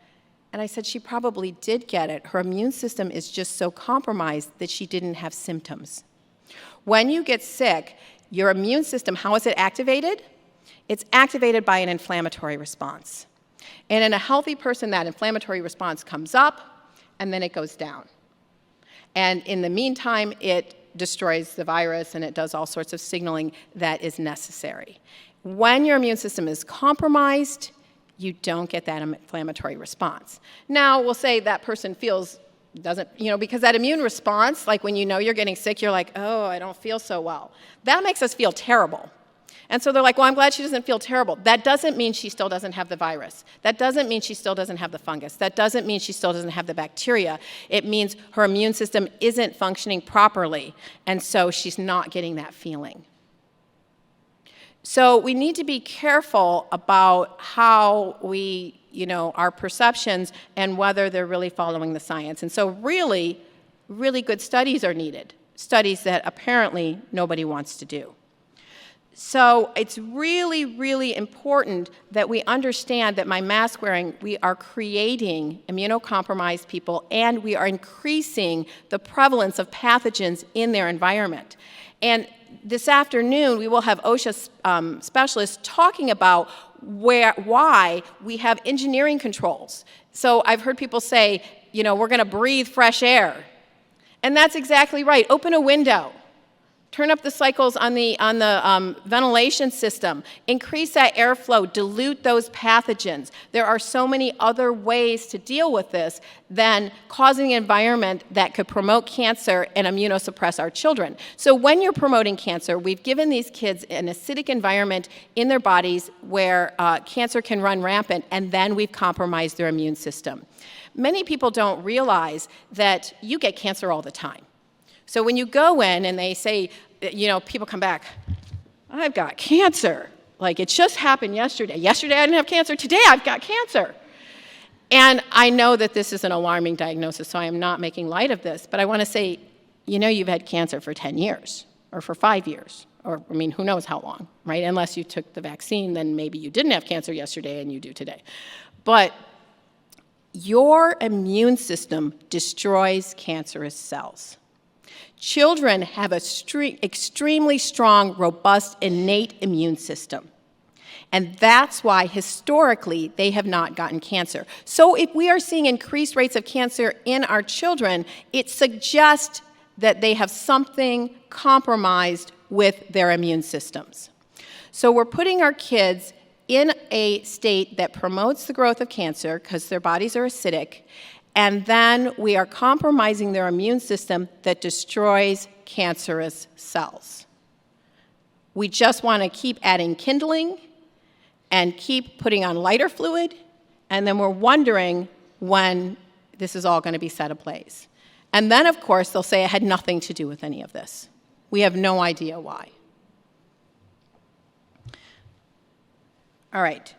And I said she probably did get it. Her immune system is just so compromised that she didn't have symptoms. When you get sick, your immune system, how is it activated? It's activated by an inflammatory response. And in a healthy person, that inflammatory response comes up, and then it goes down. And in the meantime, it destroys the virus, and it does all sorts of signaling that is necessary. When your immune system is compromised, you don't get that inflammatory response. Now, we'll say that person doesn't, because that immune response, like when you're getting sick, you're like, oh, I don't feel so well. That makes us feel terrible. And so they're like, well, I'm glad she doesn't feel terrible. That doesn't mean she still doesn't have the virus. That doesn't mean she still doesn't have the fungus. That doesn't mean she still doesn't have the bacteria. It means her immune system isn't functioning properly, and so she's not getting that feeling. So we need to be careful about how we, our perceptions and whether they're really following the science. And so really, really good studies are needed, studies that apparently nobody wants to do. So it's really, really important that we understand that by mask wearing, we are creating immunocompromised people, and we are increasing the prevalence of pathogens in their environment. And this afternoon, we will have OSHA specialists talking about why we have engineering controls. So I've heard people say, we're going to breathe fresh air. And that's exactly right. Open a window. Turn up the cycles on the ventilation system. Increase that airflow. Dilute those pathogens. There are so many other ways to deal with this than causing an environment that could promote cancer and immunosuppress our children. So when you're promoting cancer, we've given these kids an acidic environment in their bodies where cancer can run rampant, and then we've compromised their immune system. Many people don't realize that you get cancer all the time. So when you go in and they say, people come back, I've got cancer. Like, it just happened yesterday. Yesterday I didn't have cancer. Today I've got cancer. And I know that this is an alarming diagnosis, so I am not making light of this. But I want to say, you've had cancer for 10 years or for 5 years. Or, who knows how long, right? Unless you took the vaccine, then maybe you didn't have cancer yesterday and you do today. But your immune system destroys cancerous cells. Children have an extremely strong, robust, innate immune system. And that's why, historically, they have not gotten cancer. So if we are seeing increased rates of cancer in our children, it suggests that they have something compromised with their immune systems. So we're putting our kids in a state that promotes the growth of cancer because their bodies are acidic, and then we are compromising their immune system that destroys cancerous cells. We just want to keep adding kindling and keep putting on lighter fluid, and then we're wondering when this is all going to be set ablaze. And then, of course, they'll say it had nothing to do with any of this. We have no idea why. All right.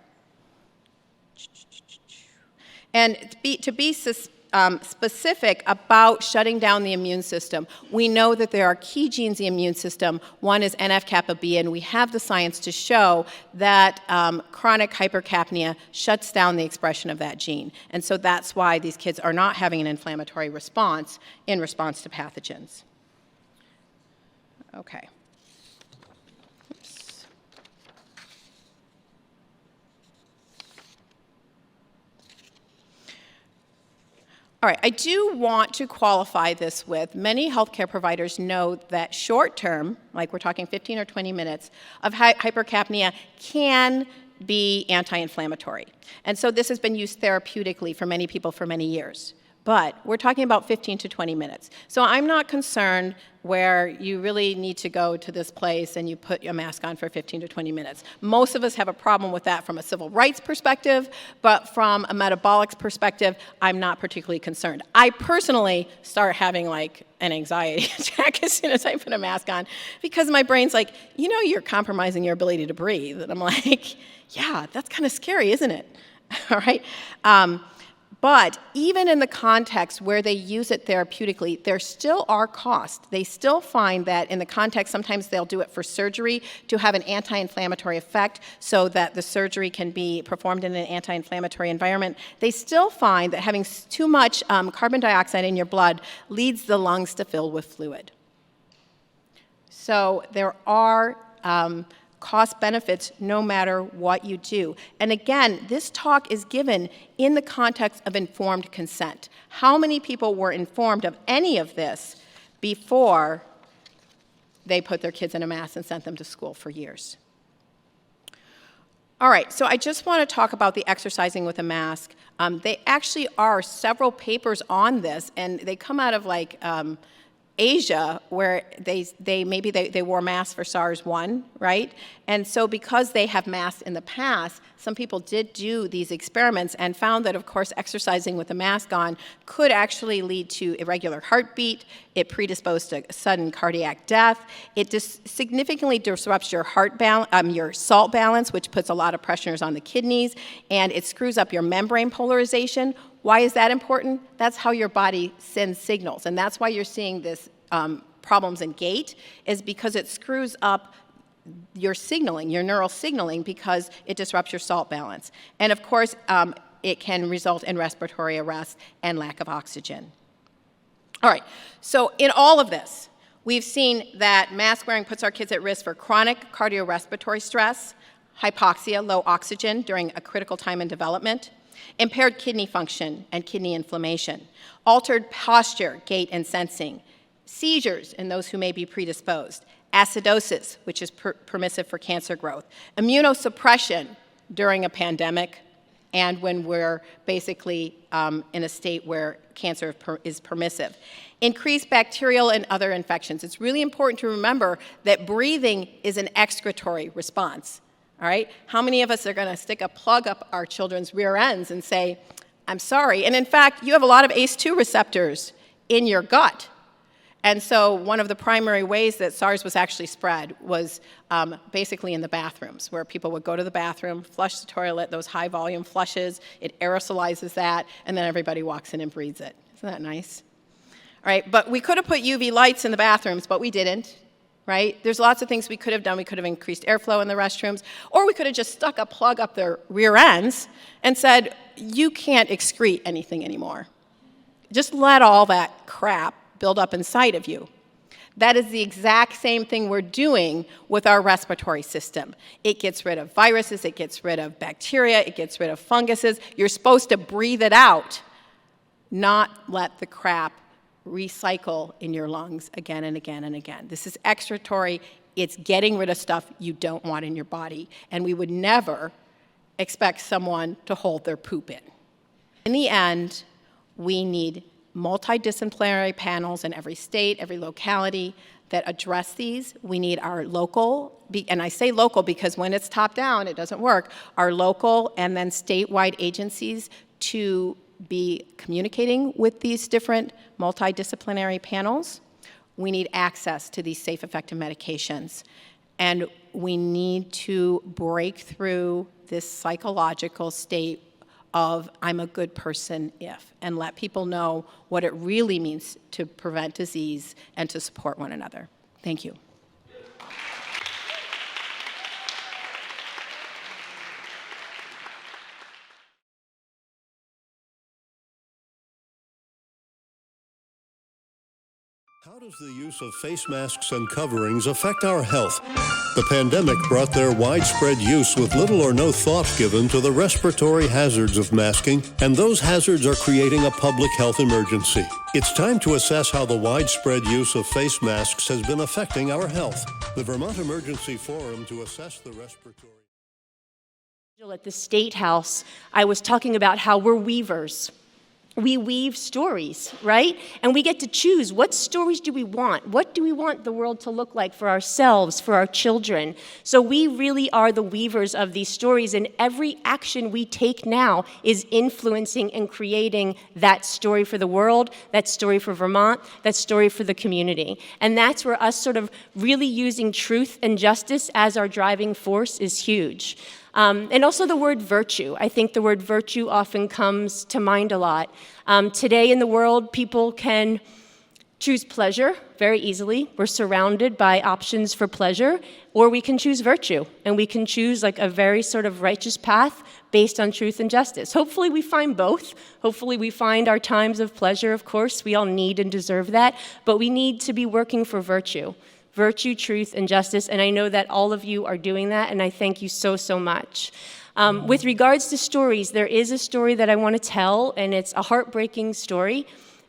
And to be specific about shutting down the immune system, we know that there are key genes in the immune system. One is NF-kappa B, and we have the science to show that chronic hypercapnia shuts down the expression of that gene. And so that's why these kids are not having an inflammatory response in response to pathogens. Okay. Oops. All right, I do want to qualify this with, many healthcare providers know that short term, like we're talking 15 or 20 minutes, of hypercapnia can be anti-inflammatory. And so this has been used therapeutically for many people for many years. But we're talking about 15 to 20 minutes. So I'm not concerned where you really need to go to this place and you put your mask on for 15 to 20 minutes. Most of us have a problem with that from a civil rights perspective, but from a metabolic perspective, I'm not particularly concerned. I personally start having like an anxiety attack as soon as I put a mask on because my brain's like, you know, you're compromising your ability to breathe. And I'm like, yeah, that's kind of scary, isn't it? All right. But even in the context where they use it therapeutically, there still are costs. They still find that in the context, sometimes they'll do it for surgery to have an anti-inflammatory effect so that the surgery can be performed in an anti-inflammatory environment. They still find that having too much carbon dioxide in your blood leads the lungs to fill with fluid. So there are cost benefits no matter what you do. And again, this talk is given in the context of informed consent. How many people were informed of any of this before they put their kids in a mask and sent them to school for years? All right, so I just want to talk about the exercising with a mask. They actually are several papers on this, and they come out of like Asia, where they wore masks for SARS-1, right? And so because they have masks in the past, some people did do these experiments and found that, of course, exercising with a mask on could actually lead to irregular heartbeat. It predisposed to sudden cardiac death. It significantly disrupts your your salt balance, which puts a lot of pressures on the kidneys, and it screws up your membrane polarization. Why is that important? That's how your body sends signals, and that's why you're seeing this problems in gait, is because it screws up your signaling, your neural signaling, because it disrupts your salt balance. And of course, it can result in respiratory arrest and lack of oxygen. All right, so in all of this, we've seen that mask wearing puts our kids at risk for chronic cardiorespiratory stress, hypoxia, low oxygen during a critical time in development, impaired kidney function and kidney inflammation, altered posture, gait, and sensing, seizures in those who may be predisposed, acidosis, which is permissive for cancer growth, immunosuppression during a pandemic, and when we're basically in a state where cancer is permissive. Increased bacterial and other infections. It's really important to remember that breathing is an excretory response. All right? How many of us are going to stick a plug up our children's rear ends and say, I'm sorry? And in fact, you have a lot of ACE2 receptors in your gut. And so one of the primary ways that SARS was actually spread was basically in the bathrooms, where people would go to the bathroom, flush the toilet, those high volume flushes, it aerosolizes that, and then everybody walks in and breathes it. Isn't that nice? All right, but we could have put UV lights in the bathrooms, but we didn't. Right? There's lots of things we could have done. We could have increased airflow in the restrooms, or we could have just stuck a plug up their rear ends and said, you can't excrete anything anymore. Just let all that crap build up inside of you. That is the exact same thing we're doing with our respiratory system. It gets rid of viruses, it gets rid of bacteria, it gets rid of funguses. You're supposed to breathe it out, not let the crap recycle in your lungs again and again and again. This is excretory. It's getting rid of stuff you don't want in your body. And we would never expect someone to hold their poop in. In the end, we need multidisciplinary panels in every state, every locality that address these. We need our local, and I say local because when it's top down, it doesn't work, our local and then statewide agencies to be communicating with these different multidisciplinary panels. We need access to these safe, effective medications. And we need to break through this psychological state of I'm a good person if, and let people know what it really means to prevent disease and to support one another. Thank you. How does the use of face masks and coverings affect our health? The pandemic brought their widespread use with little or no thought given to the respiratory hazards of masking, and those hazards are creating a public health emergency. It's time to assess how the widespread use of face masks has been affecting our health. The Vermont Emergency Forum to assess the respiratory... At the State House, I was talking about how we're weavers. We weave stories, right? And we get to choose what stories do we want? What do we want the world to look like for ourselves, for our children? So we really are the weavers of these stories, and every action we take now is influencing and creating that story for the world, that story for Vermont, that story for the community. And that's where us sort of really using truth and justice as our driving force is huge. And also the word virtue. I think the word virtue often comes to mind a lot. Today in the world, people can choose pleasure very easily. We're surrounded by options for pleasure, or we can choose virtue, and we can choose like a very sort of righteous path based on truth and justice. Hopefully we find both. Hopefully we find our times of pleasure, of course. We all need and deserve that, but we need to be working for virtue. Virtue, truth, and justice, and I know that all of you are doing that, and I thank you so, so much. With regards to stories, there is a story that I want to tell, and it's a heartbreaking story,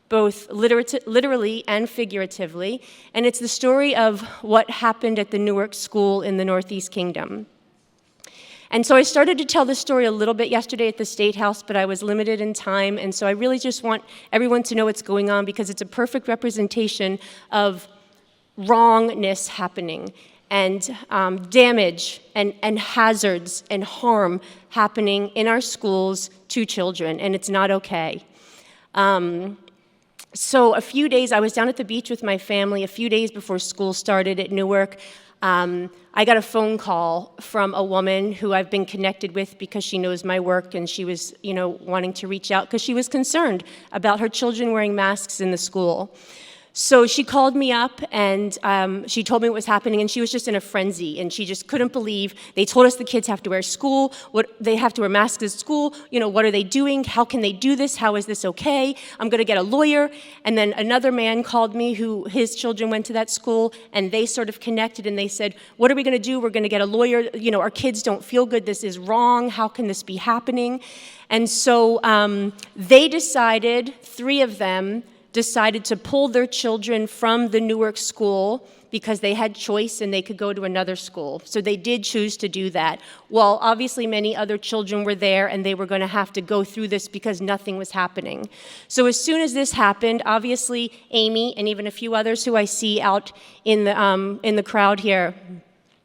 both literally and figuratively, and it's the story of what happened at the Newark School in the Northeast Kingdom. And so I started to tell this story a little bit yesterday at the State House, but I was limited in time, and so I really just want everyone to know what's going on because it's a perfect representation of wrongness happening and damage and hazards and harm happening in our schools to children, and it's not okay. So a few days, I was down at the beach with my family a few days before school started at Newark. I got a phone call from a woman who I've been connected with because she knows my work, and she was, wanting to reach out because she was concerned about her children wearing masks in the school. So she called me up, and she told me what was happening, and she was just in a frenzy, and she just couldn't believe. They told us the kids have to wear they have to wear masks at school. What are they doing? How can they do this? How is this okay? I'm going to get a lawyer. And then another man called me who his children went to that school, and they sort of connected, and they said, what are we going to do? We're going to get a lawyer. Our kids don't feel good. This is wrong. How can this be happening? And so they decided, 3 of them, decided to pull their children from the Newark school because they had choice and they could go to another school. So they did choose to do that. Well, obviously many other children were there and they were going to have to go through this because nothing was happening. So as soon as this happened, obviously Amy and even a few others who I see out in the crowd here,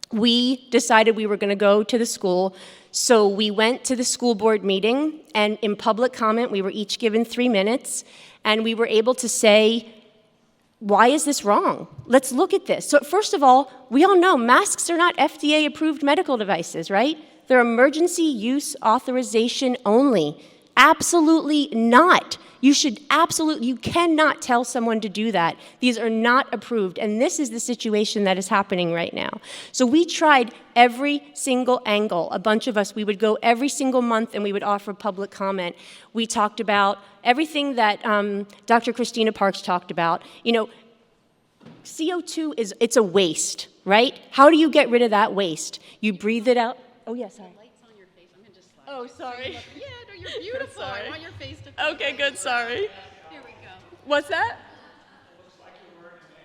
we decided we were going to go to the school. So we went to the school board meeting, and in public comment, we were each given 3 minutes, and we were able to say, why is this wrong? Let's look at this. So first of all, we all know masks are not FDA-approved medical devices, right? They're emergency use authorization only. Absolutely not. You cannot tell someone to do that. These are not approved, and this is the situation that is happening right now. So we tried every single angle. A bunch of us, we would go every single month and we would offer public comment. We talked about everything that Dr. Christina Parks talked about. CO2 it's a waste, right? How do you get rid of that waste? You breathe it out. Oh, yes, sorry. Oh, sorry. Yeah, no, you're beautiful. I want your face to... Okay, good, sorry. Here we go. What's that?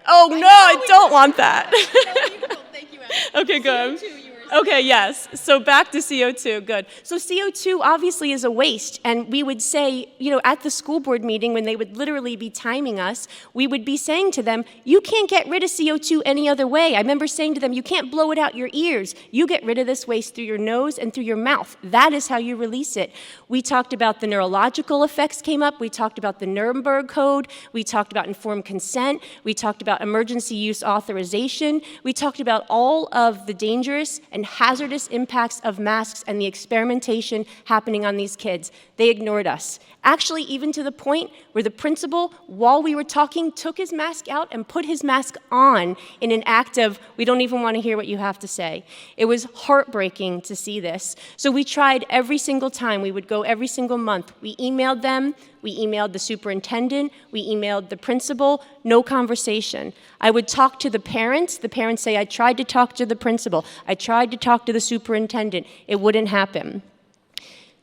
Oh, no, I don't want that. No, beautiful. Thank you, Ashley. Okay, good. CO2, you were Okay, yes. So back to CO2, good. So CO2 obviously is a waste, and we would say, at the school board meeting when they would literally be timing us, we would be saying to them, you can't get rid of CO2 any other way. I remember saying to them, you can't blow it out your ears. You get rid of this waste through your nose and through your mouth. That is how you release it. We talked about the neurological effects came up. We talked about the Nuremberg Code. We talked about informed consent. We talked about emergency use authorization. We talked about all of the dangerous and hazardous impacts of masks and the experimentation happening on these kids. They ignored us. Actually, even to the point where the principal, while we were talking, took his mask out and put his mask on in an act of, we don't even want to hear what you have to say. It was heartbreaking to see this. So we tried every single time. We would go every single month. We emailed them. We emailed the superintendent. We emailed the principal. No conversation. I would talk to the parents. The parents say, I tried to talk to the principal. I tried to talk to the superintendent. It wouldn't happen.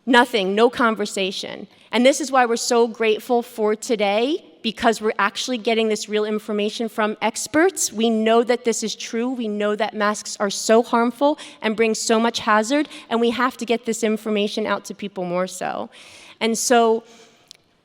Nothing, no conversation. And this is why we're so grateful for today, because we're actually getting this real information from experts. We know that this is true. We know that masks are so harmful and bring so much hazard, and we have to get this information out to people more so. And so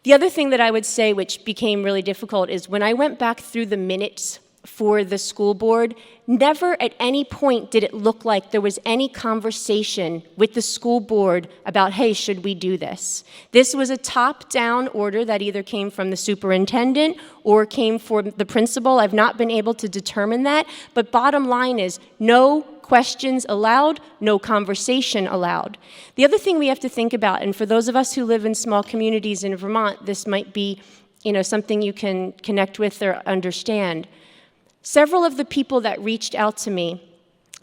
the other thing that I would say, which became really difficult, is when I went back through the minutes for the school board, never at any point did it look like there was any conversation with the school board about, hey, should we do this? This was a top-down order that either came from the superintendent or came from the principal. I've not been able to determine that, but bottom line is no questions allowed, no conversation allowed. The other thing we have to think about, and for those of us who live in small communities in Vermont, this might be something you can connect with or understand. Several of the people that reached out to me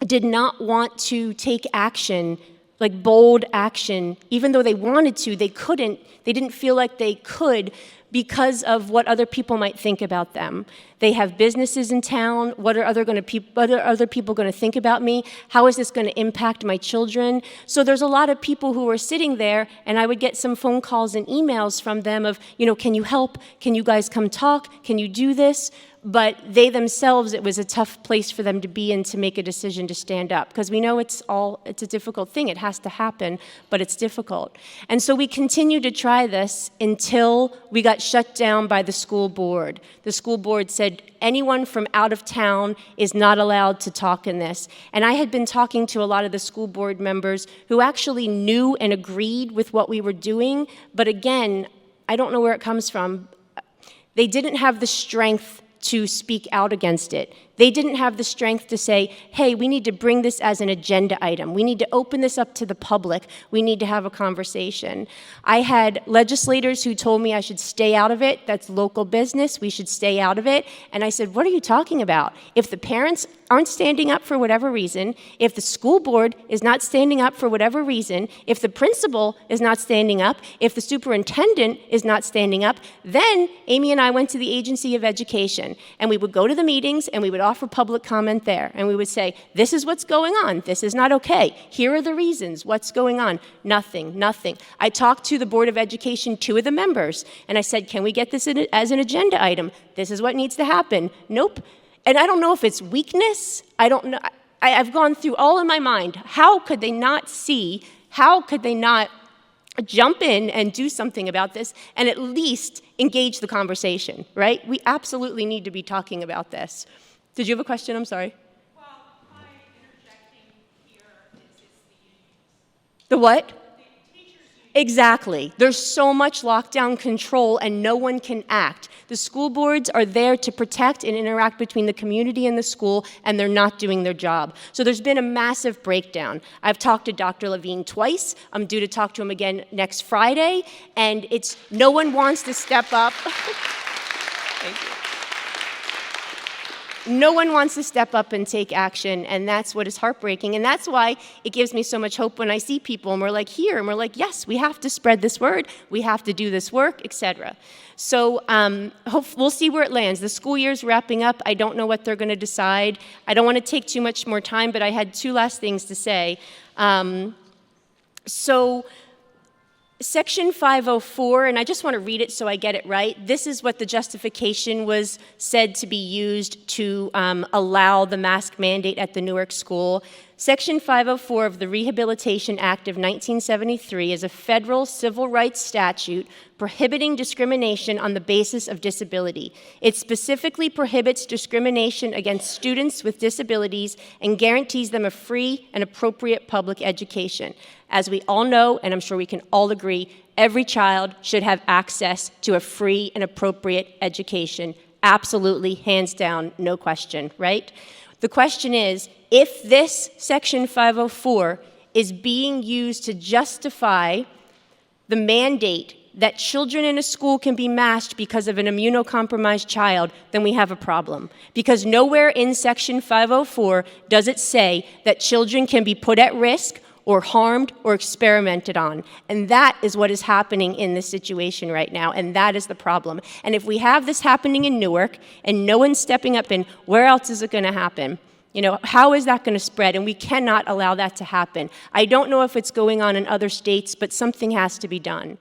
did not want to take action, like bold action. Even though they wanted to, they couldn't. They didn't feel like they could because of what other people might think about them. They have businesses in town. What are other people going to think about me? How is this going to impact my children? So there's a lot of people who were sitting there, and I would get some phone calls and emails from them of, can you help? Can you guys come talk? Can you do this? But they themselves, it was a tough place for them to be in to make a decision to stand up, because we know it's a difficult thing. It has to happen, but it's difficult. And so we continued to try this until we got shut down by the school board. The school board said anyone from out of town is not allowed to talk in this. And I had been talking to a lot of the school board members who actually knew and agreed with what we were doing, but again, I don't know where it comes from. They didn't have the strength to speak out against it. They didn't have the strength to say, hey, we need to bring this as an agenda item. We need to open this up to the public. We need to have a conversation. I had legislators who told me I should stay out of it. That's local business. We should stay out of it. And I said, what are you talking about? If the parents aren't standing up for whatever reason, if the school board is not standing up for whatever reason, if the principal is not standing up, if the superintendent is not standing up, then Amy and I went to the Agency of Education, and we would go to the meetings and we would offer public comment there, and we would say, this is what's going on, this is not okay, here are the reasons, what's going on? Nothing. I talked to the Board of Education, 2 of the members, and I said, can we get this as an agenda item? This is what needs to happen. Nope. And I don't know if it's weakness, I don't know. I've gone through all in my mind, how could they not see, how could they not jump in and do something about this and at least engage the conversation, right? We absolutely need to be talking about this. Did you have a question? I'm sorry. Well, my interjecting here is the unions. The what? The teachers' unions. Exactly. There's so much lockdown control and no one can act. The school boards are there to protect and interact between the community and the school, and they're not doing their job. So there's been a massive breakdown. I've talked to Dr. Levine twice. I'm due to talk to him again next Friday, and no one wants to step up. Thank you. No one wants to step up and take action, and that's what is heartbreaking. And that's why it gives me so much hope when I see people, and we're like, here, and we're like, yes, we have to spread this word, we have to do this work, etc. So we'll see where it lands. The school year's wrapping up. I don't know what they're going to decide. I don't want to take too much more time, but I had 2 last things to say. So Section 504, and I just want to read it so I get it right. This is what the justification was said to be used to allow the mask mandate at the Newark school. Section 504 of the Rehabilitation Act of 1973 is a federal civil rights statute prohibiting discrimination on the basis of disability. It specifically prohibits discrimination against students with disabilities and guarantees them a free and appropriate public education. As we all know, and I'm sure we can all agree, every child should have access to a free and appropriate education. Absolutely, hands down, no question, right? The question is, if this Section 504 is being used to justify the mandate that children in a school can be masked because of an immunocompromised child, then we have a problem. Because nowhere in Section 504 does it say that children can be put at risk or harmed or experimented on. And that is what is happening in this situation right now, and that is the problem. And if we have this happening in Newark and no one's stepping up in, where else is it going to happen? You know, how is that going to spread? And we cannot allow that to happen. I don't know if it's going on in other states, but something has to be done.